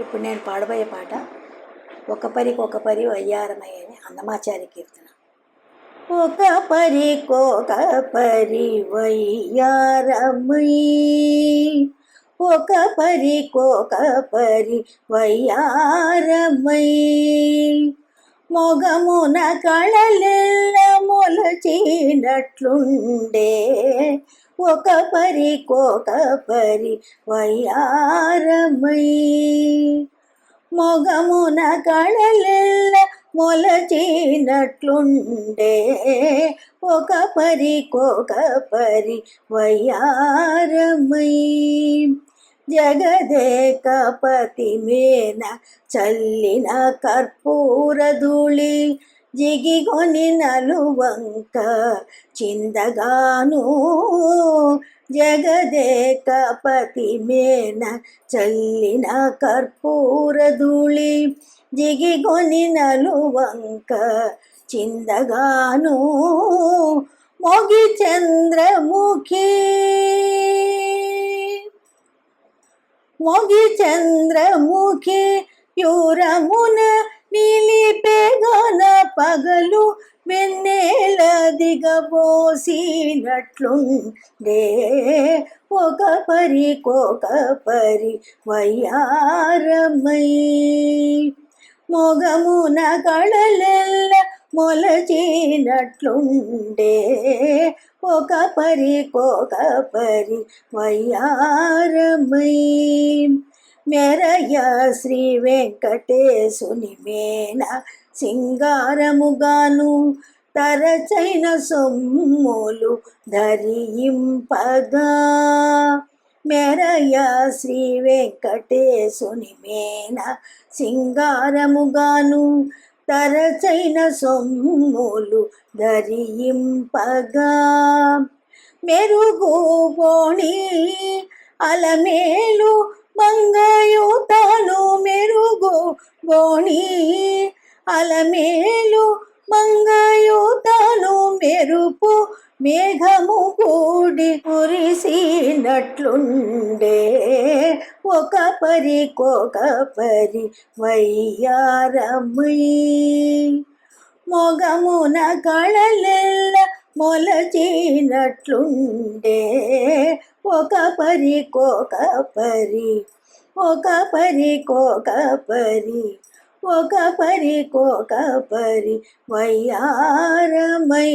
ఇప్పుడు నేను పాడబోయే పాట ఒక పరికొక పరి వయ్యారమై అని అన్నమాచార్య కీర్తన. ఒక పరికొక పరి వయ్యారమై, ఒక పరికొక పరి వయ్యారమై, మొగమున కళలెల్ల మొలచినట్లుండే ఒక పరికొక పరి వయ్యారమై, మొగమున కళలెల్ల మొలచినట్లుండే ఒక పరికొక పరి వయ్యారమై, జగదేకపతి మేన చల్లిన కర్పూరధూళి జిగిగొని నలువంక చిందగాను, జగదేకపతి మేన చల్లిన కర్పూరధూళి జిగిగొని నలువంక చిందగాను, మొగి చంద్రముఖి మొగి చంద్రముఖి యూరమున నిలిపెగన పగలు వెన్నెల దిగబోసినట్లుండే ఒక పరికొక పరి వయ్యారమై, మొగమున కళలెల్ల మొలచినట్లుండే ఒక పరికొక పరి వయ్యారమై, మెరయ శ్రీ వెంకటేశుని మేన సింగారముగాను తరచైన సొమ్ములు ధరింపగా, మెరయ శ్రీ వెంకటేశుని మేన సింగారముగాను తరచైన సొమ్ములు ధరింపగా, మెరుగుబోణి అలమేలు మంగయుతాను, మెరుగుబోణి అలమేలు మంగయుతాను, మెరుపు మేఘము కూడి కురిసినట్లుండే ఒక పరికొక పరి వయ్యారమై, మొగమున కళలెల్ల మొలచినట్లుండే ఒక పరికొక పరి, ఒక పరికొక పరి, ఒక పరికొక పరి వయ్యారమై.